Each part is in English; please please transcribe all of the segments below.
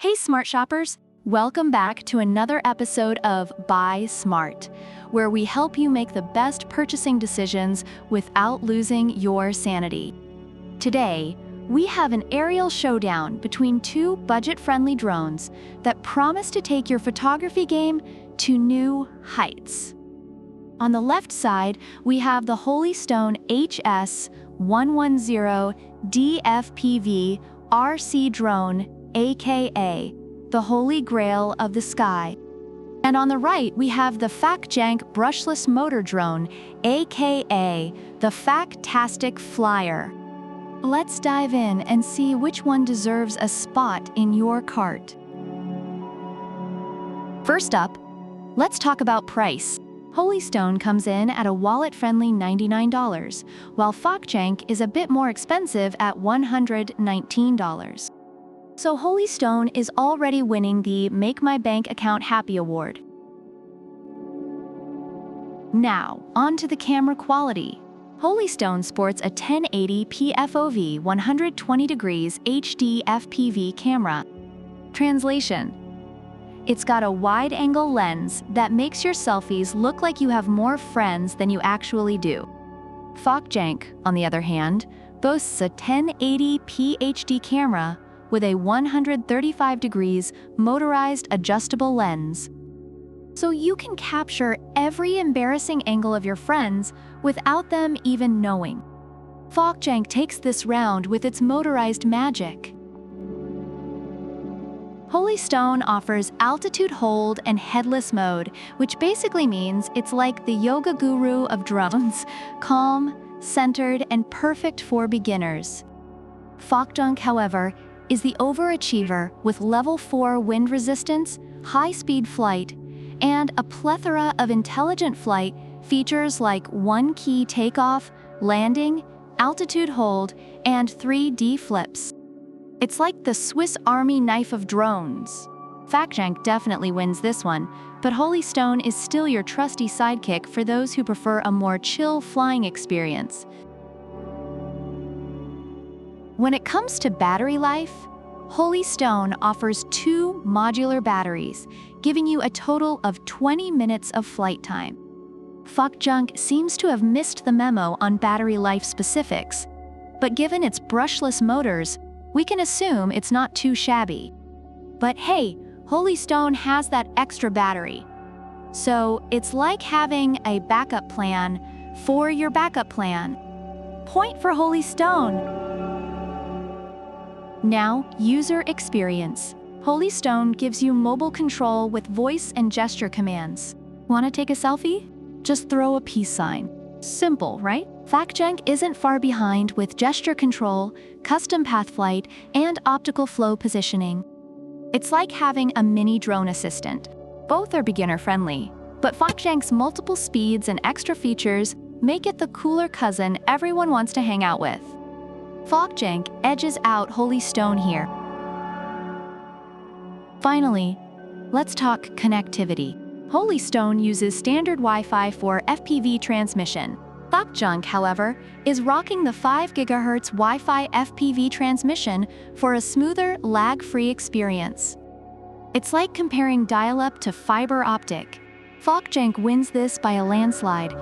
Hey smart shoppers, welcome back to another episode of Buy Smart, where we help you make the best purchasing decisions without losing your sanity. Today, we have an aerial showdown between two budget-friendly drones that promise to take your photography game to new heights. On the left side, we have the Holystone HS110D FPV RC drone, aka the Holy Grail of the sky. And on the right, we have the Facjank Brushless Motor Drone, aka the Factastic Flyer. Let's dive in and see which one deserves a spot in your cart. First up, let's talk about price. Holystone comes in at a wallet-friendly $99, while Facjank is a bit more expensive at $119. So Holystone is already winning the Make My Bank Account Happy Award. Now, on to the camera quality. Holystone sports a 1080p FOV 120 degrees HD FPV camera. Translation: it's got a wide-angle lens that makes your selfies look like you have more friends than you actually do. Facjank, on the other hand, boasts a 1080p HD camera with a 135 degrees motorized adjustable lens. So you can capture every embarrassing angle of your friends without them even knowing. Facjank takes this round with its motorized magic. Holystone offers altitude hold and headless mode, which basically means it's like the yoga guru of drones, calm, centered, and perfect for beginners. Facjank, however, is the overachiever with level 4 wind resistance, high-speed flight, and a plethora of intelligent flight features like one-key takeoff, landing, altitude hold, and 3D flips. It's like the Swiss Army knife of drones. Facjank definitely wins this one, but Holystone is still your trusty sidekick for those who prefer a more chill flying experience. When it comes to battery life, Holystone offers 2 modular batteries, giving you a total of 20 minutes of flight time. Facjank seems to have missed the memo on battery life specifics, but given its brushless motors, we can assume it's not too shabby. But hey, Holystone has that extra battery. So it's like having a backup plan for your backup plan. Point for Holystone. Now, user experience. Holystone gives you mobile control with voice and gesture commands. Want to take a selfie? Just throw a peace sign. Simple, right? Facjank isn't far behind with gesture control, custom path flight, and optical flow positioning. It's like having a mini drone assistant. Both are beginner-friendly, but Facjank's multiple speeds and extra features make it the cooler cousin everyone wants to hang out with. Facjank edges out Holystone here. Finally, let's talk connectivity. Holystone uses standard Wi-Fi for FPV transmission. Facjank, however, is rocking the 5 GHz Wi-Fi FPV transmission for a smoother, lag-free experience. It's like comparing dial-up to fiber optic. Facjank wins this by a landslide.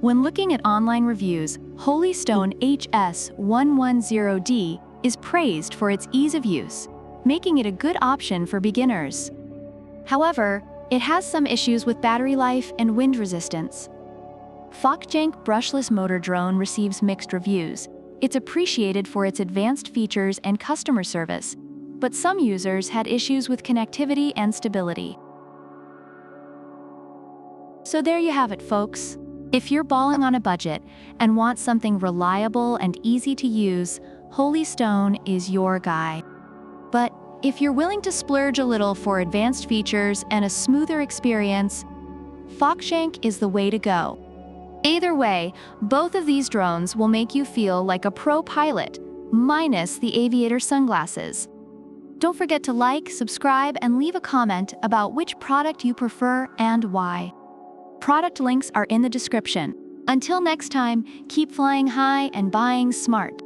When looking at online reviews, Holystone HS110D is praised for its ease of use, making it a good option for beginners. However, it has some issues with battery life and wind resistance. Facjank Brushless Motor Drone receives mixed reviews. It's appreciated for its advanced features and customer service, but some users had issues with connectivity and stability. So there you have it, folks. If you're balling on a budget and want something reliable and easy to use, Holystone is your guy. But if you're willing to splurge a little for advanced features and a smoother experience, Facjank is the way to go. Either way, both of these drones will make you feel like a pro pilot, minus the aviator sunglasses. Don't forget to like, subscribe, and leave a comment about which product you prefer and why. Product links are in the description. Until next time, keep flying high and buying smart.